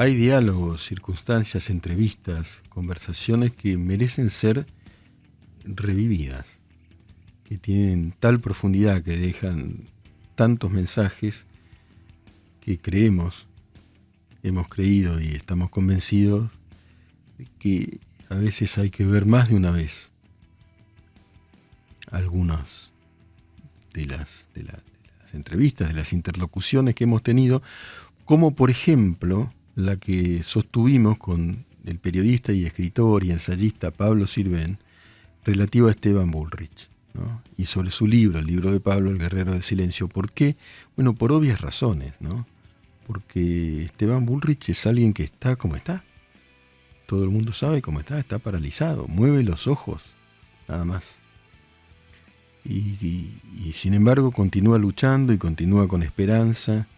Hay diálogos, circunstancias, entrevistas, conversaciones que merecen ser revividas, que tienen tal profundidad, que dejan tantos mensajes que creemos, hemos creído y estamos convencidos de que a veces hay que ver más de una vez algunas de las entrevistas, de las interlocuciones que hemos tenido, como por ejemplo la que sostuvimos con el periodista y escritor y ensayista Pablo Sirven, relativa a Esteban Bullrich, ¿no? Y sobre su libro, el libro de Pablo, El Guerrero del Silencio. ¿Por qué? Bueno, por obvias razones, ¿no? Porque Esteban Bullrich es alguien que está como está. Todo el mundo sabe cómo está paralizado, mueve los ojos, nada más. Y sin embargo continúa luchando y continúa con esperanza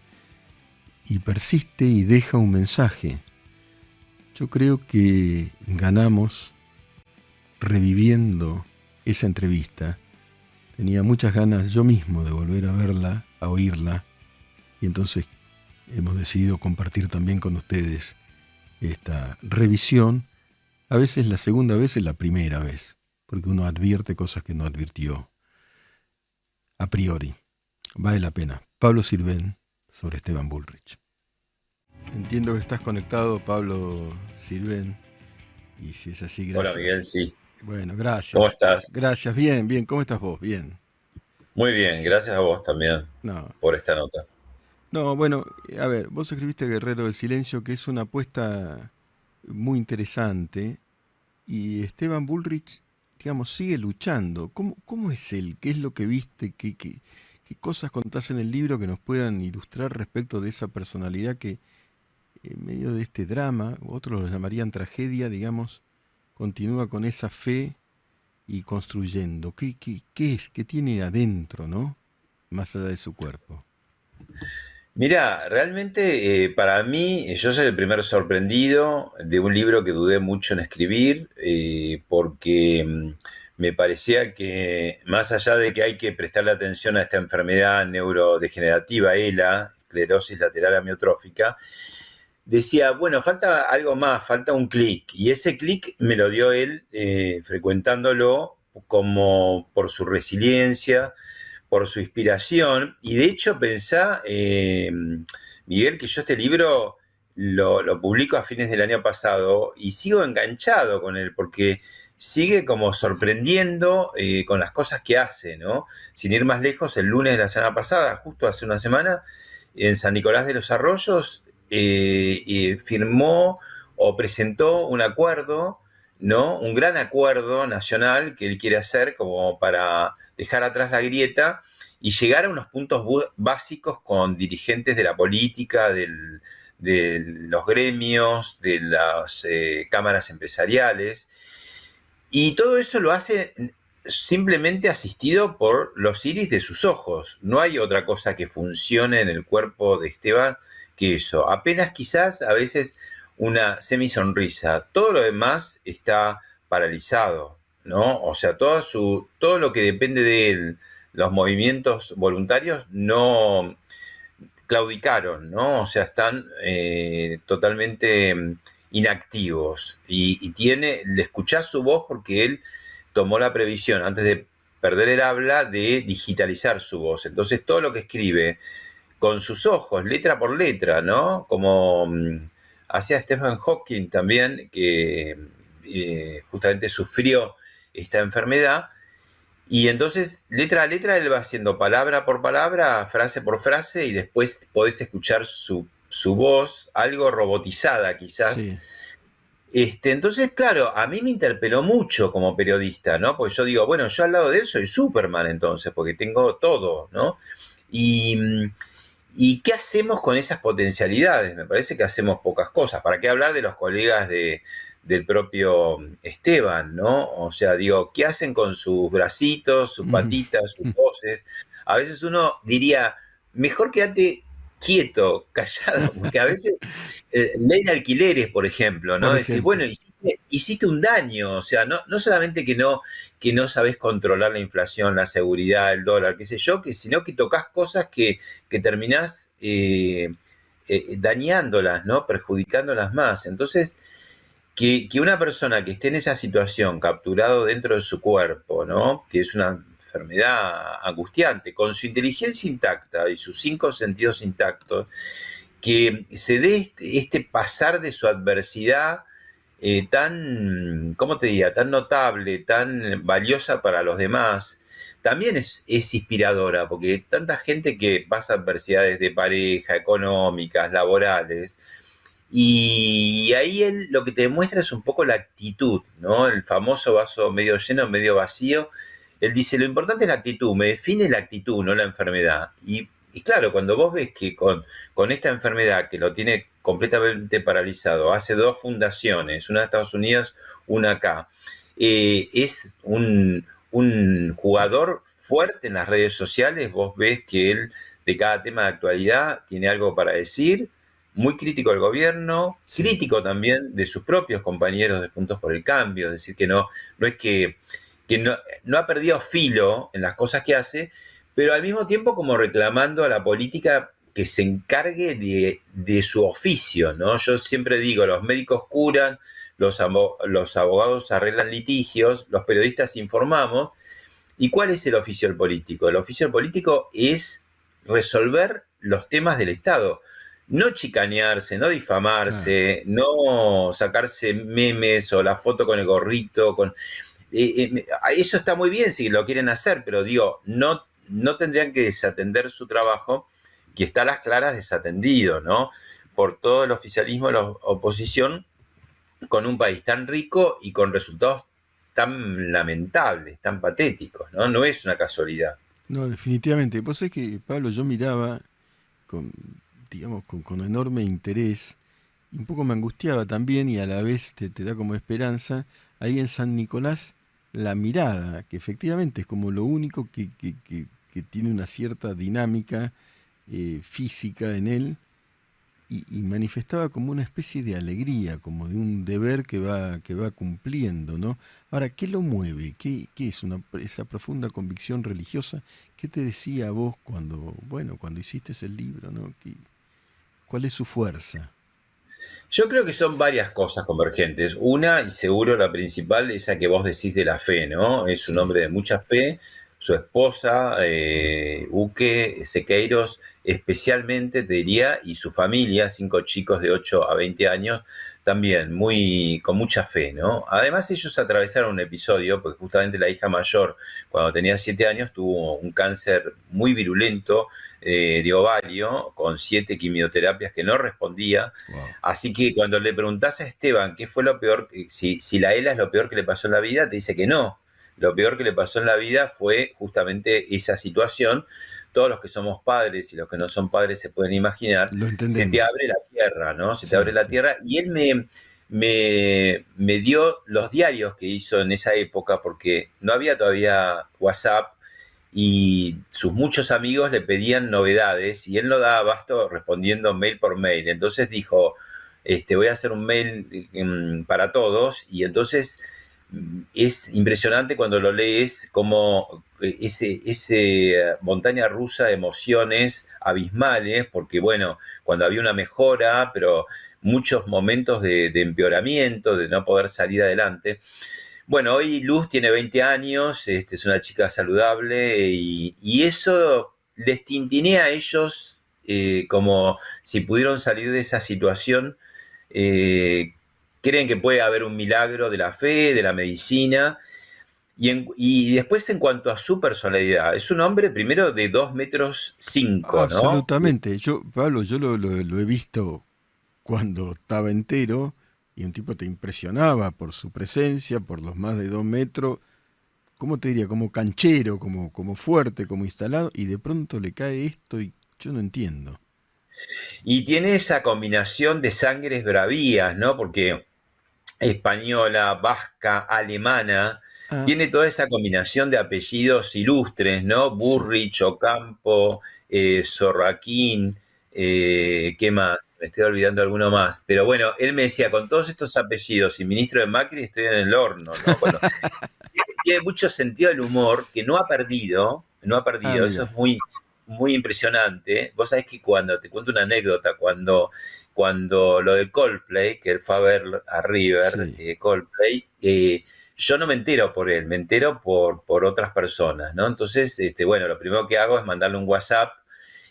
y persiste y deja un mensaje. Yo creo que ganamos reviviendo esa entrevista. Tenía muchas ganas yo mismo de volver a verla, a oírla, y entonces hemos decidido compartir también con ustedes esta revisión. A veces la segunda vez es la primera vez, porque uno advierte cosas que no advirtió a priori. Vale la pena. Pablo Sirven sobre Esteban Bullrich. Entiendo que estás conectado, Pablo Sirven, y si es así, Hola Miguel, gracias. sí. Bueno, ¿Cómo gracias. estás? Gracias, bien, bien. ¿Cómo estás vos? Bien. Muy bien, gracias a vos también No, por esta nota. no, bueno, a ver, vos escribiste Guerrero del Silencio, que es una apuesta muy interesante, y Esteban Bullrich, digamos, sigue luchando. ¿Cómo es él? ¿Qué es lo que viste? ¿Qué cosas contás en el libro que nos puedan ilustrar respecto de esa personalidad que, en medio de este drama, otros lo llamarían tragedia, digamos, continúa con esa fe y construyendo? ¿Qué es? ¿Qué tiene adentro, no? Más allá de su cuerpo. Mira, realmente para mí, yo soy el primero sorprendido de un libro que dudé mucho en escribir, porque me parecía que más allá de que hay que prestarle atención a esta enfermedad neurodegenerativa, ELA, esclerosis lateral amiotrófica, decía, bueno, falta algo más, falta un clic. Y ese clic me lo dio él frecuentándolo como por su resiliencia, por su inspiración. Y de hecho pensá, Miguel, que yo este libro lo publico a fines del año pasado y sigo enganchado con él porque sigue como sorprendiendo con las cosas que hace, ¿no? Sin ir más lejos, el lunes de la semana pasada, justo hace una semana, en San Nicolás de los Arroyos, firmó o presentó un acuerdo, ¿no? Un gran acuerdo nacional que él quiere hacer como para dejar atrás la grieta y llegar a unos puntos básicos con dirigentes de la política, de los gremios, de las cámaras empresariales. Y todo eso lo hace simplemente asistido por los iris de sus ojos. No hay otra cosa que funcione en el cuerpo de Esteban que eso. Apenas quizás a veces una semisonrisa. Todo lo demás está paralizado, ¿no? O sea, todo lo que depende de él, los movimientos voluntarios, no claudicaron, ¿no? O sea, están totalmente inactivos. Le escuchás su voz porque él tomó la previsión, antes de perder el habla, de digitalizar su voz. Entonces, todo lo que escribe con sus ojos, letra por letra, ¿no? Como hacía Stephen Hawking también, que justamente sufrió esta enfermedad. Y entonces, letra a letra, él va haciendo palabra por palabra, frase por frase, y después podés escuchar su voz, algo robotizada quizás. Sí. Entonces, claro, a mí me interpeló mucho como periodista, ¿no? Porque yo digo, bueno, yo al lado de él soy Superman entonces, porque tengo todo, ¿no? Y, ¿Y qué hacemos con esas potencialidades? Me parece que hacemos pocas cosas. ¿Para qué hablar de los colegas del propio Esteban, ¿no? O sea, digo, ¿qué hacen con sus bracitos, sus patitas, sus voces? A veces uno diría, mejor quédate quieto, callado, porque a veces ley de alquileres, por ejemplo, ¿no? Por Decís, bueno, ejemplo. hiciste un daño, o sea, no solamente que no sabés controlar la inflación, la seguridad, el dólar, qué sé yo, sino que tocas cosas que terminás dañándolas, ¿no? Perjudicándolas más. Entonces, que una persona que esté en esa situación, capturado dentro de su cuerpo, ¿no? Que es una enfermedad angustiante, con su inteligencia intacta y sus 5 sentidos intactos, que se dé este pasar de su adversidad tan, ¿cómo te diría?, tan notable, tan valiosa para los demás, también es inspiradora, porque tanta gente que pasa adversidades de pareja, económicas, laborales, y ahí él lo que te demuestra es un poco la actitud, ¿no? El famoso vaso medio lleno, medio vacío. Él dice, lo importante es la actitud, me define la actitud, no la enfermedad. Y claro, cuando vos ves que con esta enfermedad que lo tiene completamente paralizado, hace 2 fundaciones, una de Estados Unidos, una acá, es un jugador fuerte en las redes sociales, vos ves que él de cada tema de actualidad tiene algo para decir, muy crítico del gobierno, Sí. crítico también de sus propios compañeros de Juntos por el Cambio, es decir, que no es que no ha perdido filo en las cosas que hace, pero al mismo tiempo como reclamando a la política que se encargue de su oficio, ¿no? Yo siempre digo, los médicos curan, los abogados arreglan litigios, los periodistas informamos. ¿Y cuál es el oficio del político? El oficio del político es resolver los temas del Estado. No chicanearse, no Claro. difamarse, no sacarse memes o la foto con el gorrito. Eso está muy bien si lo quieren hacer, pero digo, no tendrían que desatender su trabajo, que está a las claras desatendido, ¿no? Por todo el oficialismo de la oposición, con un país tan rico y con resultados tan lamentables, tan patéticos, ¿no? No es una casualidad. No, definitivamente. Vos sabés que, Pablo, yo miraba con, digamos, con enorme interés y un poco me angustiaba también y a la vez te da como esperanza ahí en San Nicolás la mirada, que efectivamente es como lo único que tiene una cierta dinámica física en él y manifestaba como una especie de alegría, como de un deber que va cumpliendo, ¿no? Ahora, ¿qué lo mueve? ¿Qué es esa profunda convicción religiosa? ¿Qué te decía a vos cuando, bueno, cuando hiciste el libro, ¿no? ¿Cuál es su fuerza? Yo creo que son varias cosas convergentes. Una, y seguro la principal, esa que vos decís de la fe, ¿no? Es un Sí. hombre de mucha fe. Su esposa, Uke Sequeiros, especialmente, te diría, y su familia, 5 chicos de 8 a 20 años, también con mucha fe, ¿no? Además, ellos atravesaron un episodio, porque justamente la hija mayor, cuando tenía 7 años, tuvo un cáncer muy virulento de ovario, con 7 quimioterapias que no respondía. Wow. Así que cuando le preguntás a Esteban qué fue lo peor, si la ELA es lo peor que le pasó en la vida, te dice que no. Lo peor que le pasó en la vida fue justamente esa situación. Todos los que somos padres y los que no son padres se pueden imaginar, Lo se te entendemos. abre la tierra, ¿no? Se te abre Sí, la sí. tierra. Y él me dio los diarios que hizo en esa época, porque no había todavía WhatsApp, y sus muchos amigos le pedían novedades y él no daba abasto respondiendo mail por mail. Entonces dijo, voy a hacer un mail para todos, y entonces es impresionante cuando lo lees como ese montaña rusa de emociones abismales, porque bueno, cuando había una mejora, pero muchos momentos de empeoramiento, de no poder salir adelante. Bueno, hoy Luz tiene 20 años, es una chica saludable, y eso les tintinea a ellos, como si pudieron salir de esa situación. eh, Creen que puede haber un milagro de la fe, de la medicina. Y después, en cuanto a su personalidad, es un hombre primero de 2,5 metros, ¿no? Absolutamente. Yo, Pablo, yo lo he visto cuando estaba entero y un tipo te impresionaba por su presencia, por los más de 2 metros. ¿Cómo te diría? Como canchero, como fuerte, como instalado, y de pronto le cae esto y yo no entiendo. Y tiene esa combinación de sangres bravías, ¿no? Porque española, vasca, alemana, Ah, tiene toda esa combinación de apellidos ilustres, ¿no? sí. Burrich, Ocampo, Sorraquín, ¿qué más? Me estoy olvidando alguno más. Pero bueno, él me decía, con todos estos apellidos y ministro de Macri estoy en el horno, ¿no? Cuando tiene mucho sentido del humor, que no ha perdido, Ah, eso es mira. muy, muy impresionante. Vos sabés que cuando, te cuento una anécdota, cuando lo de Coldplay, que él fue a ver a River, Sí. Coldplay, yo no me entero por él, me entero por otras personas, ¿no? Entonces, bueno, lo primero que hago es mandarle un WhatsApp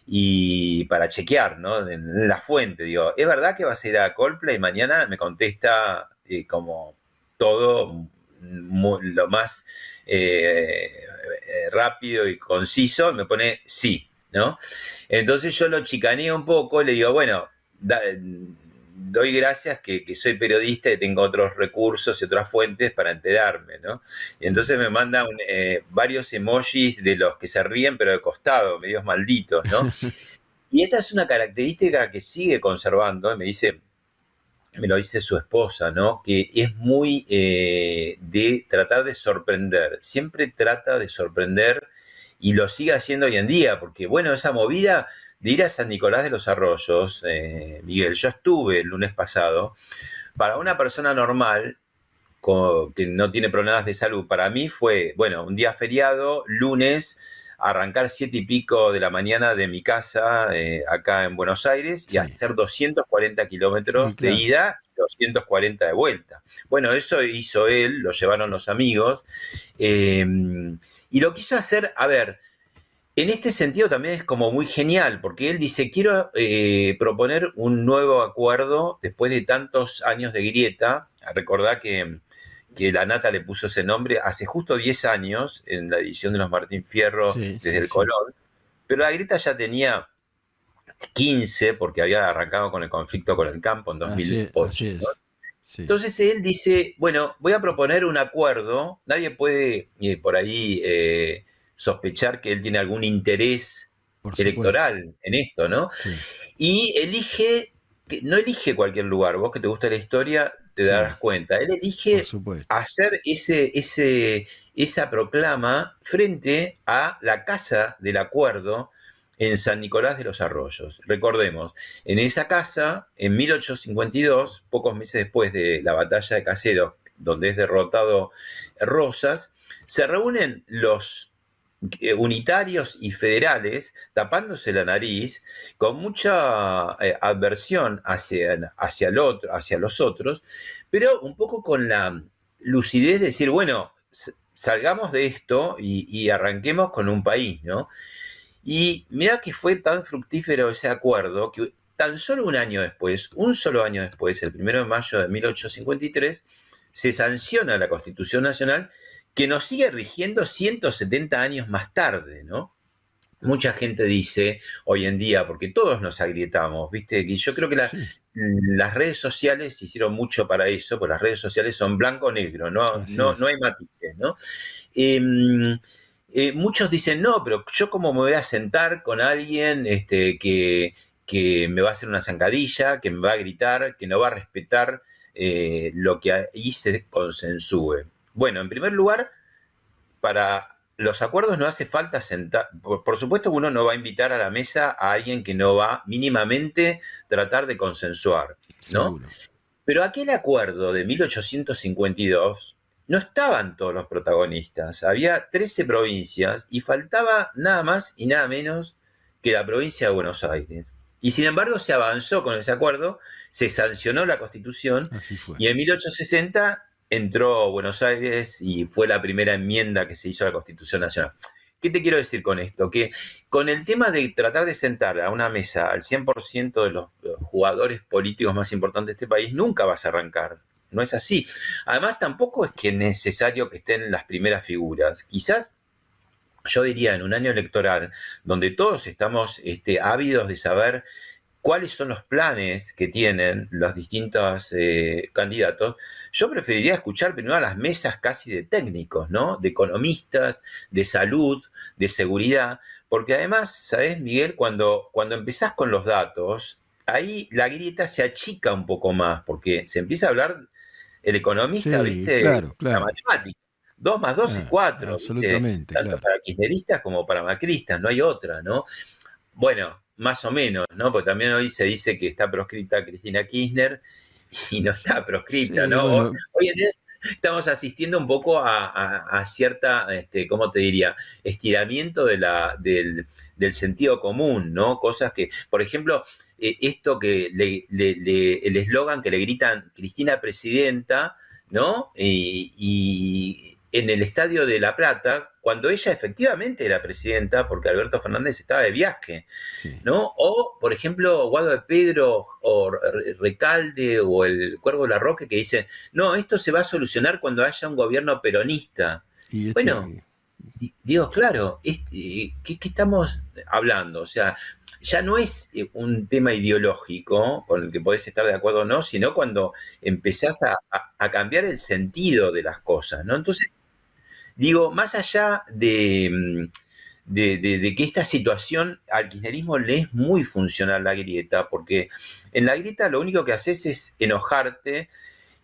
y para chequear, ¿no? En la fuente, digo, ¿es verdad que vas a ir a Coldplay? Mañana me contesta como todo lo más rápido y conciso, me pone sí, ¿no? Entonces yo lo chicaneo un poco, le digo, bueno, doy gracias que soy periodista y tengo otros recursos y otras fuentes para enterarme, ¿no? Y entonces me manda varios emojis de los que se ríen, pero de costado, medios malditos, ¿no? Y esta es una característica que sigue conservando, me lo dice su esposa, ¿no? Que es muy de tratar de sorprender, siempre trata de sorprender y lo sigue haciendo hoy en día, porque bueno, esa movida de ir a San Nicolás de los Arroyos, Miguel, yo estuve el lunes pasado, para una persona normal, que no tiene problemas de salud, para mí fue, bueno, un día feriado, lunes, arrancar 7:30 de la mañana de mi casa acá en Buenos Aires y Sí. hacer 240 Y kilómetros de claro. ida y 240 de vuelta. Bueno, eso hizo él, lo llevaron los amigos eh, y lo quiso hacer, a ver, en este sentido también es como muy genial, porque él dice, quiero proponer un nuevo acuerdo después de tantos años de grieta. Recordá que la Nata le puso ese nombre hace justo 10 años en la edición de los Martín Fierro Sí, desde sí, el sí. Colón, pero la grieta ya tenía 15 porque había arrancado con el conflicto con el campo en Así 2008, ¿no? es. Sí. Entonces él dice, bueno, voy a proponer un acuerdo, nadie puede por ahí sospechar que él tiene algún interés Por supuesto. electoral en esto, ¿no? Sí. Y elige, no elige cualquier lugar, vos que te gusta la historia te darás Sí. cuenta, él Por elige supuesto. hacer esa proclama frente a la Casa del Acuerdo en San Nicolás de los Arroyos. Recordemos, en esa casa, en 1852, pocos meses después de la batalla de Caseros, donde es derrotado Rosas, se reúnen los unitarios y federales tapándose la nariz con mucha adversión hacia los otros, pero un poco con la lucidez de decir, bueno, salgamos de esto y arranquemos con un país, ¿no? Y mira que fue tan fructífero ese acuerdo que tan solo un solo año después, el 1 de mayo de 1853, se sanciona la Constitución Nacional que nos sigue rigiendo 170 años más tarde, ¿no? Mucha gente dice hoy en día, porque todos nos agrietamos, ¿viste? Y yo creo que Sí. las redes sociales hicieron mucho para eso, porque las redes sociales son blanco-negro, no, Así no, no es. hay matices, ¿no? Eh, Muchos dicen, no, pero yo cómo me voy a sentar con alguien que me va a hacer una zancadilla, que me va a gritar, que no va a respetar lo que ahí se consensúe. Bueno, en primer lugar, para los acuerdos no hace falta sentar, por supuesto uno no va a invitar a la mesa a alguien que no va mínimamente tratar de consensuar, ¿no? Seguro. Pero aquel acuerdo de 1852 no estaban todos los protagonistas, había 13 provincias y faltaba nada más y nada menos que la provincia de Buenos Aires. Y sin embargo se avanzó con ese acuerdo, se sancionó la Constitución Así fue. y en 1860 entró Buenos Aires y fue la primera enmienda que se hizo a la Constitución Nacional. ¿Qué te quiero decir con esto? Que con el tema de tratar de sentar a una mesa al 100% de los jugadores políticos más importantes de este país, nunca vas a arrancar. No es así. Además, tampoco es que es necesario que estén las primeras figuras. Quizás yo diría en un año electoral donde todos estamos ávidos de saber cuáles son los planes que tienen los distintos candidatos, yo preferiría escuchar primero a las mesas casi de técnicos, ¿no? De economistas, de salud, de seguridad, porque además, ¿sabes, Miguel? Cuando empezás con los datos, ahí la grieta se achica un poco más, porque se empieza a hablar el economista, Sí, ¿viste? claro, La claro. matemática. 2 más 2 es 4, ¿viste? Absolutamente, Tanto claro. para kirchneristas como para macristas, no hay otra, ¿no? Bueno, más o menos, ¿no? Porque también hoy se dice que está proscrita Cristina Kirchner y no está proscripta, Sí, ¿no? bueno, Hoy en día estamos asistiendo un poco a cierta, ¿cómo te diría? Estiramiento del sentido común, ¿no? Cosas que, por ejemplo, esto que el eslogan que le gritan Cristina Presidenta, ¿no? Y en el Estadio de La Plata, cuando ella efectivamente era presidenta, porque Alberto Fernández estaba de viaje, Sí. ¿no? O, por ejemplo, Guado de Pedro o Recalde o el Cuervo Larroque que dicen, no, esto se va a solucionar cuando haya un gobierno peronista. Y Bueno, digo, claro, ¿qué estamos hablando? O sea, ya no es un tema ideológico con el que podés estar de acuerdo o no, sino cuando empezás a cambiar el sentido de las cosas, ¿no? Entonces, digo, más allá de que esta situación al kirchnerismo le es muy funcional la grieta, porque en la grieta lo único que haces es enojarte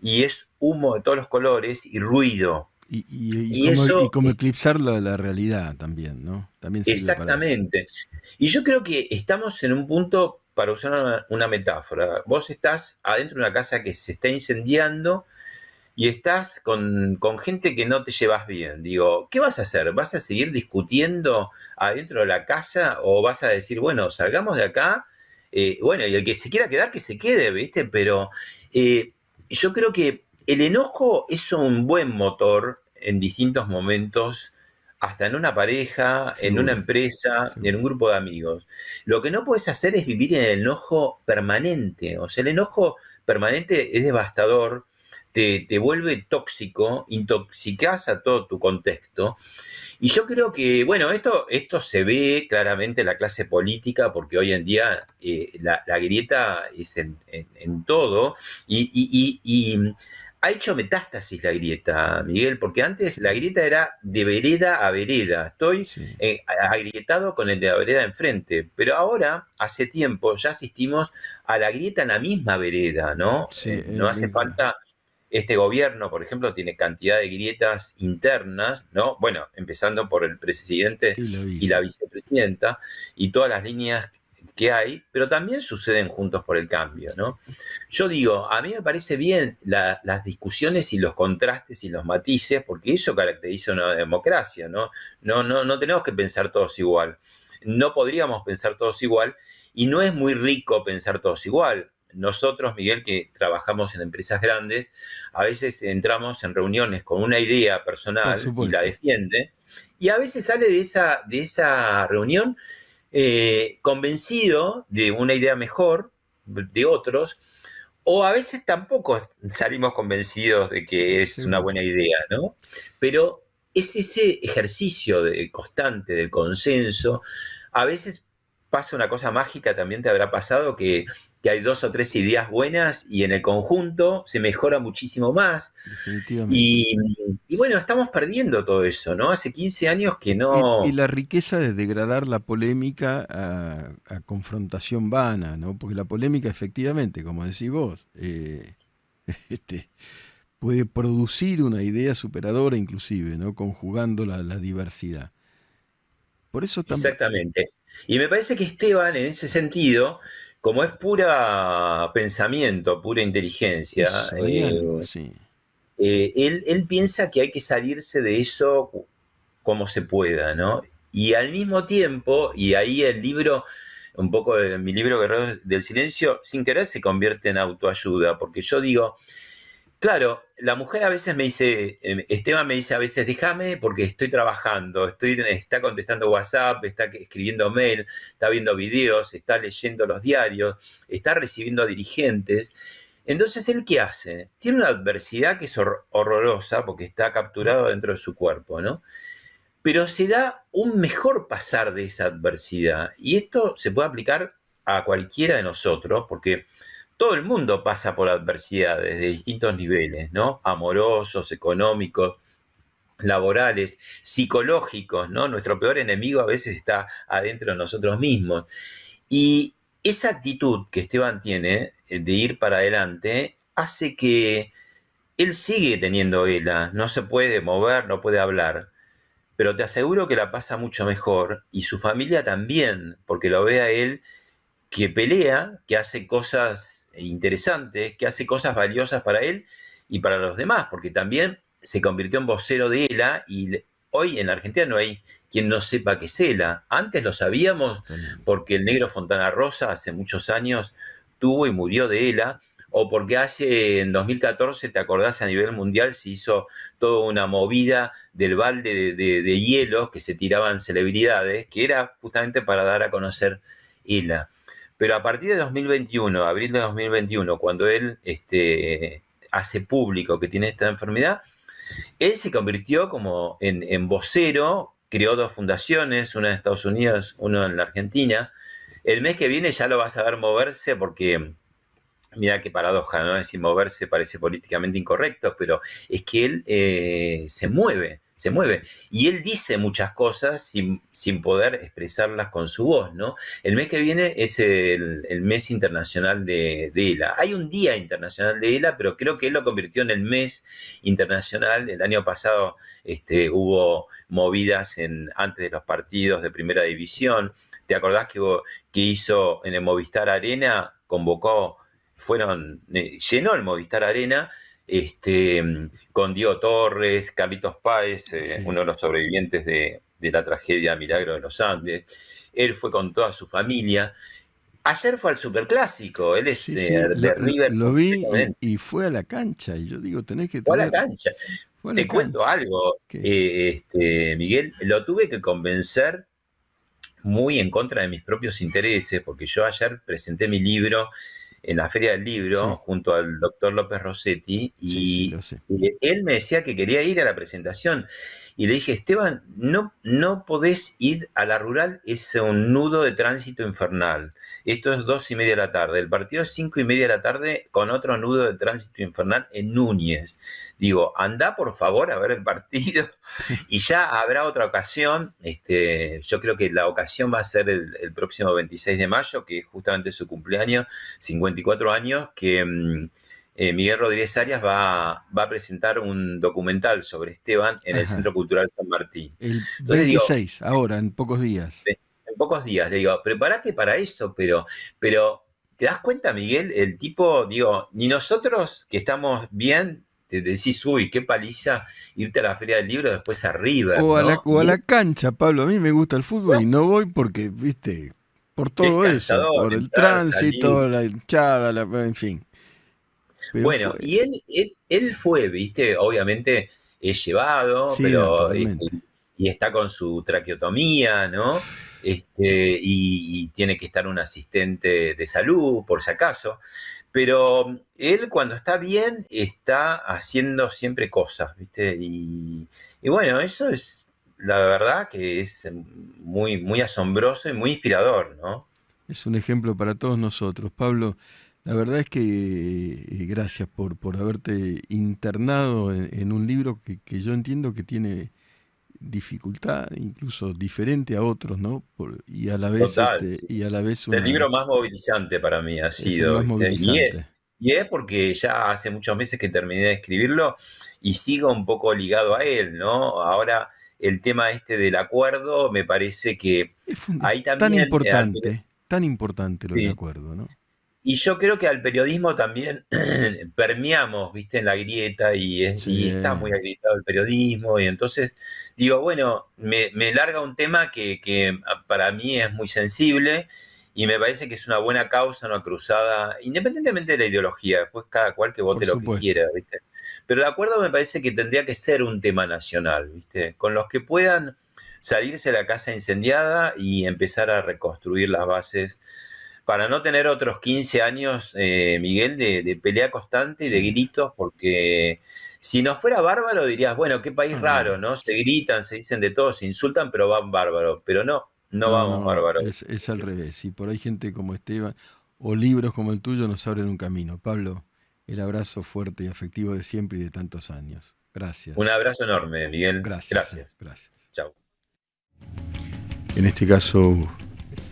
y es humo de todos los colores y ruido. Y y eso, como eclipsar la realidad también, ¿no? También sirve para eso. exactamente. Y yo creo que estamos en un punto, para usar una metáfora, vos estás adentro de una casa que se está incendiando y estás con gente que no te llevas bien. Digo, ¿qué vas a hacer? ¿Vas a seguir discutiendo adentro de la casa o vas a decir, bueno, salgamos de acá? Bueno, y el que se quiera quedar, que se quede, ¿viste? Pero eh, yo creo que el enojo es un buen motor en distintos momentos, hasta en una pareja, en una Seguro, empresa, en un seguro. grupo de amigos. Lo que no puedes hacer es vivir en el enojo permanente. O sea, el enojo permanente es devastador, te vuelve tóxico, intoxicás a todo tu contexto. Y yo creo que, bueno, esto se ve claramente en la clase política, porque hoy en día la grieta es en todo, y ha hecho metástasis la grieta, Miguel, porque antes la Sí, grieta era de vereda a vereda. Estoy sí, agrietado con el de la vereda enfrente, pero ahora, hace tiempo, ya asistimos a la grieta en la misma vereda, ¿no? sí, No hace falta este gobierno, por ejemplo, tiene cantidad de grietas internas, ¿no? Bueno, empezando por el presidente y la y la vice. vicepresidenta y todas las líneas que hay, pero también suceden juntos por el cambio, ¿no? Yo digo, a mí me parece bien las discusiones y los contrastes y los matices, porque eso caracteriza una democracia, ¿no? No tenemos que pensar todos igual. No podríamos pensar todos igual y no es muy rico pensar todos igual. Nosotros, Miguel, que trabajamos en empresas grandes, a veces entramos en reuniones con una idea Por personal y la supuesto. defiende, y a veces sale de esa reunión convencido de una idea mejor de otros, o a veces tampoco salimos convencidos de Sí, que es una buena seguro. idea, ¿no? Pero es ese ejercicio constante del consenso. A veces pasa una cosa mágica, también te habrá pasado que hay dos o tres ideas buenas y en el conjunto se mejora muchísimo más. Definitivamente. Y, y bueno, estamos perdiendo todo eso, ¿no? Hace 15 años que Y no. la riqueza de degradar la polémica a confrontación vana, ¿no? Porque la polémica, efectivamente, como decís vos, este, puede producir una idea superadora inclusive, ¿no? Conjugando la diversidad. Por eso también... Exactamente. Y me parece que Esteban, en ese sentido, como es pura pensamiento, pura inteligencia, Eso, hay algo, sí. él piensa que hay que salirse de eso como se pueda, ¿no? Y al mismo tiempo, y ahí el libro, un poco de mi libro Guerrero del Silencio, sin querer se convierte en autoayuda, porque yo digo, claro, la mujer a veces me dice, Esteban me dice a veces, déjame porque estoy trabajando, está contestando WhatsApp, está escribiendo mail, está viendo videos, está leyendo los diarios, está recibiendo a dirigentes. Entonces, ¿él qué hace? Tiene una adversidad que es horrorosa porque está capturado dentro de su cuerpo, ¿no? Pero se da un mejor pasar de esa adversidad. Y esto se puede aplicar a cualquiera de nosotros, porque todo el mundo pasa por adversidades de distintos niveles, ¿no? Amorosos, económicos, laborales, psicológicos, ¿no? Nuestro peor enemigo a veces está adentro de nosotros mismos. Y esa actitud que Esteban tiene de ir para adelante hace que él sigue teniendo ELA, no se puede mover, no puede hablar, pero te aseguro que la pasa mucho mejor y su familia también, porque lo ve a él que pelea, que hace cosas interesantes, que hace cosas valiosas para él y para los demás, porque también se convirtió en vocero de ELA y hoy en la Argentina no hay quien no sepa qué es ELA. Antes lo sabíamos Totalmente. porque el negro Fontana Rosa hace muchos años tuvo y murió de ELA, o porque en 2014, ¿te acordás? A nivel mundial se hizo toda una movida del balde de hielo que se tiraban celebridades, que era justamente para dar a conocer ELA. Pero a partir de 2021, abril de 2021, cuando él hace público que tiene esta enfermedad, él se convirtió como en vocero, creó dos fundaciones, una en Estados Unidos, una en la Argentina. El mes que viene ya lo vas a ver moverse porque, mira qué paradoja, ¿no? Es decir, moverse parece políticamente incorrecto, pero es que él se mueve, se mueve. Y él dice muchas cosas sin poder expresarlas con su voz, ¿no? El mes que viene es el mes internacional de ELA. Hay un día internacional de ELA, pero creo que él lo convirtió en el mes internacional. El año pasado hubo movidas antes de los partidos de primera división. ¿Te acordás que hizo en el Movistar Arena? Llenó el Movistar Arena con Diego Torres, Carlitos Páez, Sí. uno de los sobrevivientes de la tragedia Milagro de los Andes. Él fue con toda su familia. Ayer fue al Superclásico, él es Sí, sí, de River lo vi completamente. y fue a la cancha. Y yo digo, tenés que Fue a la tener. cancha. Fue a la Te cuento cancha. algo, ¿Qué? Miguel, lo tuve que convencer muy en contra de mis propios intereses, porque yo ayer presenté mi libro en la Feria del Libro Sí, junto al doctor López Rossetti sí, sí, y, lo sé. y él me decía que quería ir a la presentación. Y le dije, Esteban, no podés ir a la rural, es un nudo de tránsito infernal. Esto es 2:30 de la tarde. El partido es 5:30 de la tarde con otro nudo de tránsito infernal en Núñez. Digo, anda por favor a ver el partido y ya habrá otra ocasión. Yo creo que la ocasión va a ser el próximo 26 de mayo, que es justamente su cumpleaños, 54 años, que Miguel Rodríguez Arias va a presentar un documental sobre Esteban en el Centro Ajá. Cultural San Martín. El Entonces digo, 26, ahora, en pocos días. en pocos días, le digo, prepárate para eso, pero ¿te das cuenta, Miguel? El tipo, digo, ni nosotros que estamos bien, te decís, uy, qué paliza irte a la Feria del Libro, después a River, ¿no? O a Y la cancha, Pablo. A mí me gusta el fútbol y no voy porque, viste, por es todo eso, cansador por el entrar, salir. tránsito, la hinchada, en fin. Pero Bueno, fue. y él fue, viste, obviamente es llevado, Sí, pero totalmente. y está con su traqueotomía, ¿no? Y tiene que estar un asistente de salud, por si acaso. Pero él cuando está bien está haciendo siempre cosas, ¿viste? Y bueno, eso es la verdad que es muy, muy asombroso y muy inspirador, ¿no? Es un ejemplo para todos nosotros. Pablo, la verdad es que gracias por haberte internado en un libro que yo entiendo que tiene dificultad, incluso diferente a otros, ¿no? Y a la vez, Total, sí. y a la vez Es el libro una, más movilizante para mí ha es el sido, más ¿viste? movilizante. Y es porque ya hace muchos meses que terminé de escribirlo y sigo un poco ligado a él, ¿no? Ahora el tema del acuerdo me parece que Es ahí también, tan importante lo del sí. acuerdo, ¿no? Y yo creo que al periodismo también permeamos, viste, en la grieta Sí, y está muy agrietado el periodismo y entonces digo, bueno, me larga un tema que para mí es muy sensible y me parece que es una buena causa, una cruzada, independientemente de la ideología, después cada cual que por vote lo que supuesto. quiera, viste. Pero el acuerdo me parece que tendría que ser un tema nacional, viste, con los que puedan salirse de la casa incendiada y empezar a reconstruir las bases para no tener otros 15 años, Miguel, de pelea constante y de Sí. gritos, porque si no fuera bárbaro dirías, bueno, qué país No, raro, no. ¿no? Se gritan, se dicen de todo, se insultan, pero van bárbaro. Pero no, no No, vamos no, bárbaro. es al revés. Y por ahí gente como Esteban o libros como el tuyo nos abren un camino. Pablo, el abrazo fuerte y afectivo de siempre y de tantos años. Un Gracias. abrazo enorme, Miguel. Gracias, Gracias. gracias. Chao. En este caso,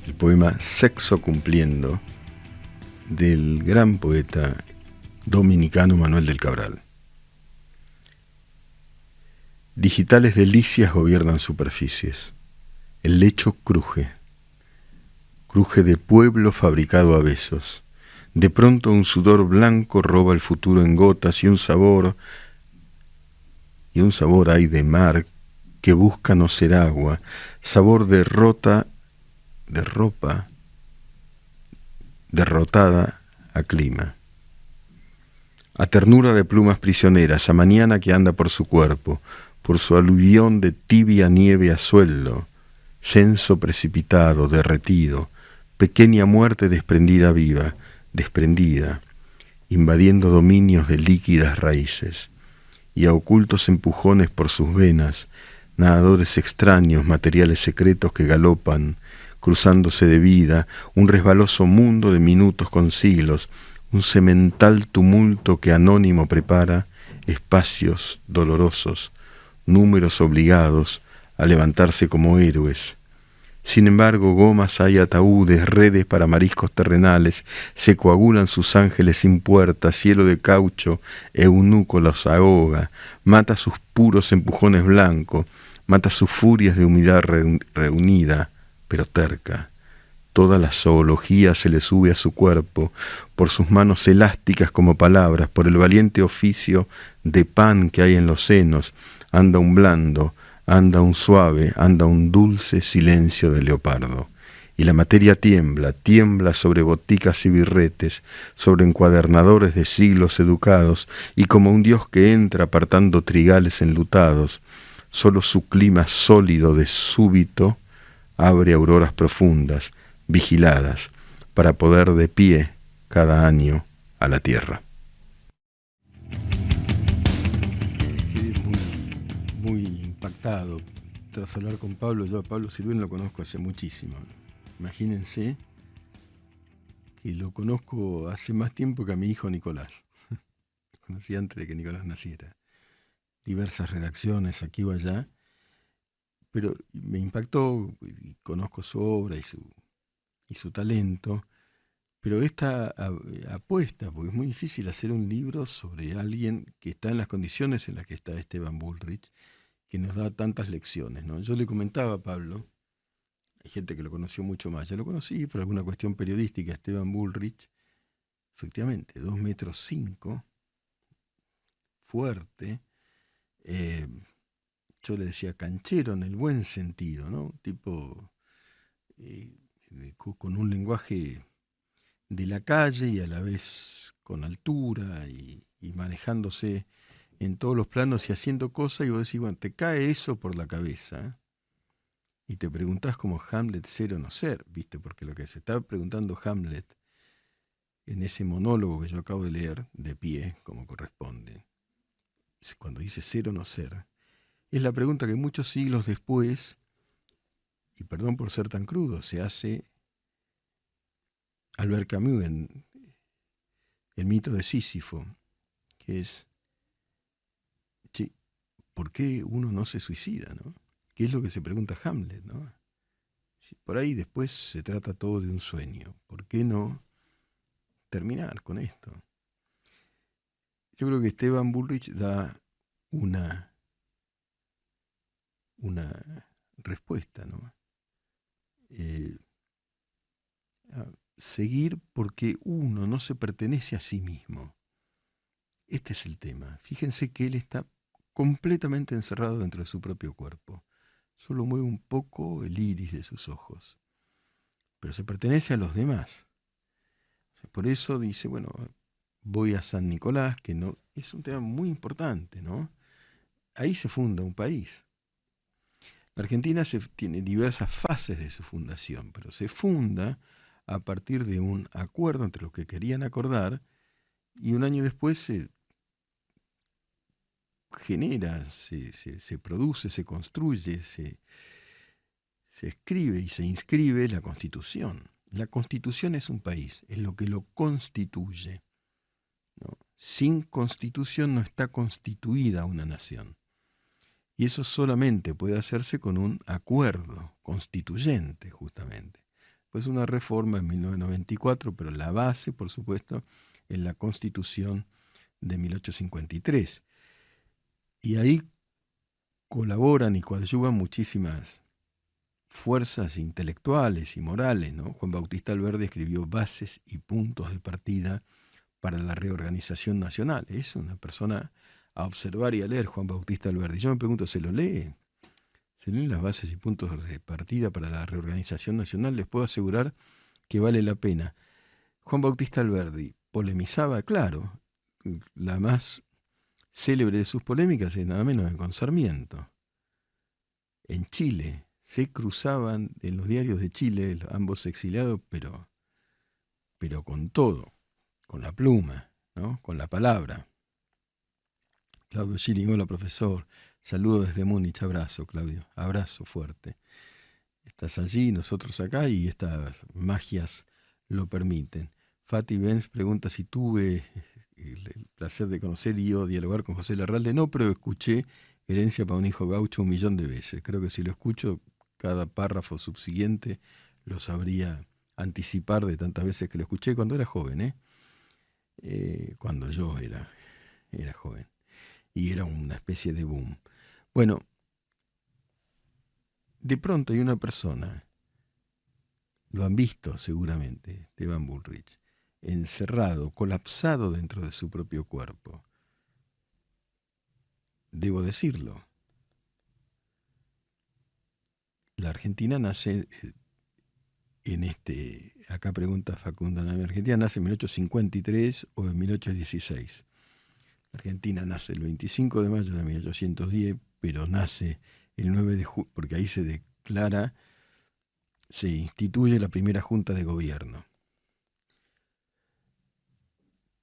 el poema Sexo Cumpliendo del gran poeta dominicano Manuel del Cabral. Digitales delicias gobiernan superficies. El lecho cruje. Cruje de pueblo fabricado a besos, De pronto un sudor blanco roba el futuro en gotas y un sabor hay de mar que busca no ser agua, sabor de ropa derrotada a clima. A ternura de plumas prisioneras, a mañana que anda por su cuerpo, por su aluvión de tibia nieve a sueldo, censo precipitado, derretido, pequeña muerte desprendida viva, desprendida, invadiendo dominios de líquidas raíces, y a ocultos empujones por sus venas, nadadores extraños, materiales secretos que galopan, cruzándose de vida, un resbaloso mundo de minutos con siglos, un semental tumulto que anónimo prepara espacios dolorosos, números obligados a levantarse como héroes. Sin embargo, gomas hay, ataúdes, redes para mariscos terrenales, se coagulan sus ángeles sin puerta, cielo de caucho, eunuco los ahoga, mata sus puros empujones blancos, mata sus furias de humedad reunida, pero terca. Toda la zoología se le sube a su cuerpo, por sus manos elásticas como palabras, por el valiente oficio de pan que hay en los senos, anda un blando, anda un suave, anda un dulce silencio de leopardo. Y la materia tiembla, tiembla sobre boticas y birretes, sobre encuadernadores de siglos educados, y como un dios que entra apartando trigales enlutados, solo su clima sólido de súbito abre auroras profundas, vigiladas, para poder de pie cada año a la tierra. Quedé muy impactado tras hablar con Pablo. Yo a Pablo Sirven lo conozco hace muchísimo. Imagínense que lo conozco hace más tiempo que a mi hijo Nicolás. Lo conocí antes de que Nicolás naciera. Diversas redacciones aquí o allá. Pero me impactó, y conozco su obra y su talento, pero esta apuesta, porque es muy difícil hacer un libro sobre alguien que está en las condiciones en las que está Esteban Bullrich, que nos da tantas lecciones, ¿no? Yo le comentaba a Pablo, hay gente que lo conoció mucho más, yo lo conocí por alguna cuestión periodística, Esteban Bullrich, efectivamente, 2,5 metros, fuerte, yo le decía canchero en el buen sentido, ¿no? Tipo con un lenguaje de la calle y a la vez con altura y manejándose en todos los planos y haciendo cosas, y vos decís, bueno, te cae eso por la cabeza y te preguntás como Hamlet ser o no ser, ¿viste? Porque lo que se está preguntando Hamlet en ese monólogo que yo acabo de leer, de pie, como corresponde, cuando dice ser o no ser, es la pregunta que muchos siglos después, y perdón por ser tan crudo, se hace Albert Camus en El mito de Sísifo, que es, che, ¿por qué uno no se suicida, no? ¿Qué es lo que se pregunta Hamlet, no? Si por ahí después se trata todo de un sueño, ¿por qué no terminar con esto? Yo creo que Esteban Bullrich da una respuesta, ¿no? A seguir porque uno no se pertenece a sí mismo. Este es el tema. Fíjense que él está completamente encerrado dentro de su propio cuerpo. Solo mueve un poco el iris de sus ojos. Pero se pertenece a los demás. Por eso dice, bueno, voy a San Nicolás, que no es un tema muy importante, ¿no? Ahí se funda un país. La Argentina tiene diversas fases de su fundación, pero se funda a partir de un acuerdo entre los que querían acordar, y un año después se genera, se produce, se construye, se escribe y se inscribe la Constitución. La Constitución es un país, es lo que lo constituye, ¿no? Sin Constitución no está constituida una nación. Y eso solamente puede hacerse con un acuerdo constituyente, justamente. Pues una reforma en 1994, pero la base, por supuesto, en la Constitución de 1853. Y ahí colaboran y coadyuvan muchísimas fuerzas intelectuales y morales, ¿no? Juan Bautista Alberdi escribió Bases y puntos de partida para la reorganización nacional. Es una persona a observar y a leer, Juan Bautista Alberdi. Yo me pregunto, ¿se lo lee? ¿Se leen las bases y puntos de partida para la reorganización nacional? Les puedo asegurar que vale la pena. Juan Bautista Alberdi polemizaba, claro, la más célebre de sus polémicas es nada menos que con Sarmiento. En Chile se cruzaban en los diarios de Chile, ambos exiliados, pero con todo, con la pluma, ¿no? Con la palabra. Claudio Schilling, hola profesor, saludo desde Múnich, abrazo Claudio, abrazo fuerte. Estás allí, nosotros acá y estas magias lo permiten. Fati Benz pregunta si tuve el placer de conocer y o dialogar con José Larralde. No, pero escuché Herencia para un hijo gaucho 1.000.000 de veces. Creo que si lo escucho, cada párrafo subsiguiente lo sabría anticipar de tantas veces que lo escuché cuando era joven, cuando yo era joven. Y era una especie de boom. Bueno, de pronto hay una persona, lo han visto seguramente, Esteban Bullrich, encerrado, colapsado dentro de su propio cuerpo. Debo decirlo. La Argentina nace acá pregunta Facundo, ¿la Argentina nace en 1853 o en 1816? La Argentina nace el 25 de mayo de 1810, pero nace el 9 de julio, porque ahí se instituye la primera junta de gobierno,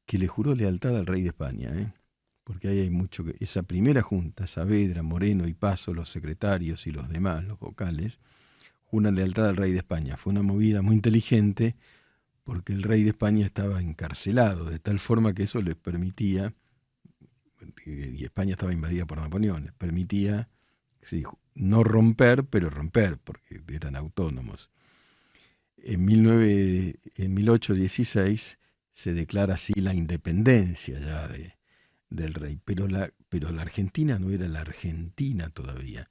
que le juró lealtad al rey de España, porque ahí hay mucho que... Esa primera junta, Saavedra, Moreno y Paso, los secretarios y los demás, los vocales, juran lealtad al rey de España. Fue una movida muy inteligente porque el rey de España estaba encarcelado, de tal forma que eso les permitía, y España estaba invadida por Napoleón, les permitía no romper, pero romper, porque eran autónomos. En 1816 se declara así la independencia ya del rey, pero la Argentina no era la Argentina todavía.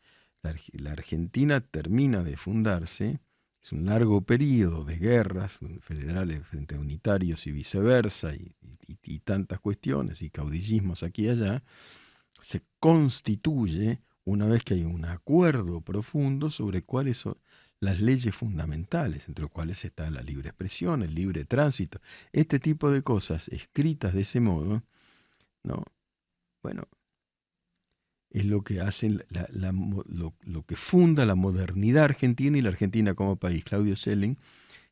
La Argentina termina de fundarse, es un largo periodo de guerras federales frente a unitarios y viceversa, y tantas cuestiones, y caudillismos aquí y allá. Se constituye una vez que hay un acuerdo profundo sobre cuáles son las leyes fundamentales, entre los cuales está la libre expresión, el libre tránsito, este tipo de cosas escritas de ese modo, ¿no? Bueno, es lo que hacen lo que funda la modernidad argentina y la Argentina como país. Claudio Schelling,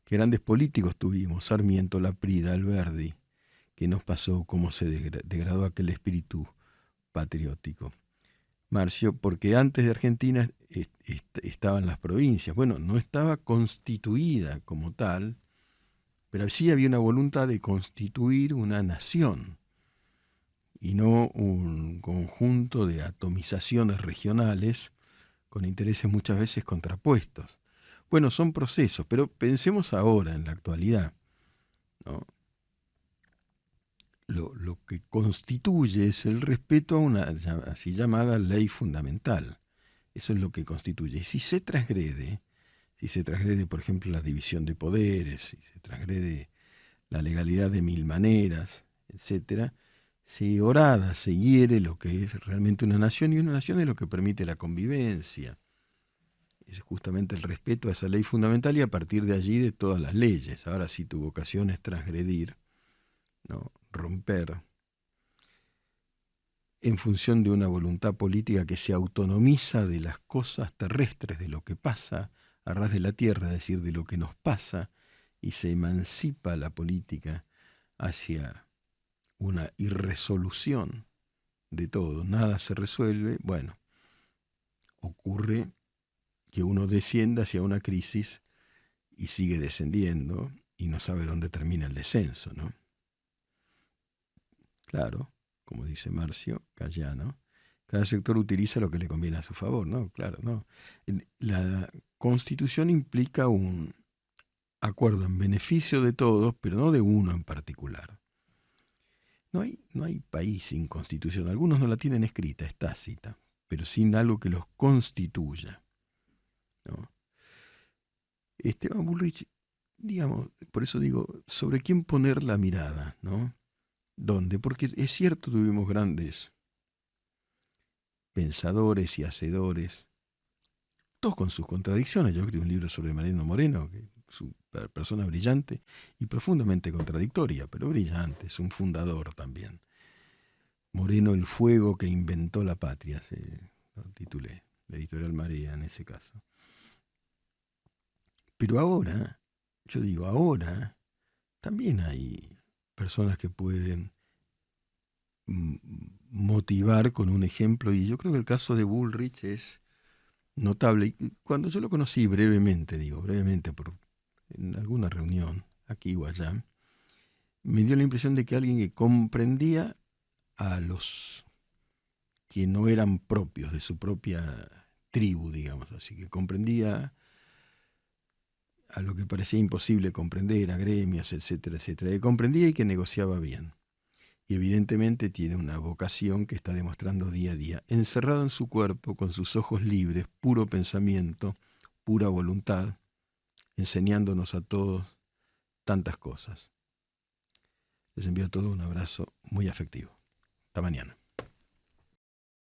que grandes políticos tuvimos, Sarmiento, Laprida, Alberdi, que nos pasó, cómo se degradó aquel espíritu patriótico. Marcio, porque antes de Argentina estaban las provincias. Bueno, no estaba constituida como tal, pero sí había una voluntad de constituir una nación y no un conjunto de atomizaciones regionales con intereses muchas veces contrapuestos. Bueno, son procesos, pero pensemos ahora en la actualidad, ¿no? Lo que constituye es el respeto a una así llamada ley fundamental. Eso es lo que constituye. Y si se transgrede, por ejemplo, la división de poderes, si se transgrede la legalidad de mil maneras, etcétera, se orada, se hiere lo que es realmente una nación, y una nación es lo que permite la convivencia. Es justamente el respeto a esa ley fundamental y a partir de allí de todas las leyes. Ahora, si tu vocación es transgredir, ¿no? Romper, en función de una voluntad política que se autonomiza de las cosas terrestres, de lo que pasa a ras de la tierra, es decir, de lo que nos pasa, y se emancipa la política hacia una irresolución de todo, nada se resuelve, bueno, ocurre que uno descienda hacia una crisis y sigue descendiendo y no sabe dónde termina el descenso, ¿no? Claro, como dice Marcio Cayano, cada sector utiliza lo que le conviene a su favor, ¿no? Claro, no. La Constitución implica un acuerdo en beneficio de todos, pero no de uno en particular. No hay país sin Constitución. Algunos no la tienen escrita, es tácita, pero sin algo que los constituya, ¿no? Esteban Bullrich, digamos, por eso digo, sobre quién poner la mirada, ¿no? ¿Dónde? Porque es cierto, tuvimos grandes pensadores y hacedores, todos con sus contradicciones. Yo escribí un libro sobre Mariano Moreno, que es una persona brillante y profundamente contradictoria, pero brillante, es un fundador también. Moreno, el fuego que inventó la patria, se lo titulé, la editorial Marea en ese caso. Pero ahora, yo digo, ahora también hay personas que pueden motivar con un ejemplo, y yo creo que el caso de Bullrich es notable. Y cuando yo lo conocí brevemente, digo, brevemente, en alguna reunión, aquí o allá, me dio la impresión de que alguien que comprendía a los que no eran propios de su propia tribu, digamos así, que comprendía a lo que parecía imposible comprender, a gremios, etcétera, etcétera, que comprendía y que negociaba bien. Y evidentemente tiene una vocación que está demostrando día a día, encerrado en su cuerpo, con sus ojos libres, puro pensamiento, pura voluntad, enseñándonos a todos tantas cosas. Les envío a todos un abrazo muy afectivo. Hasta mañana.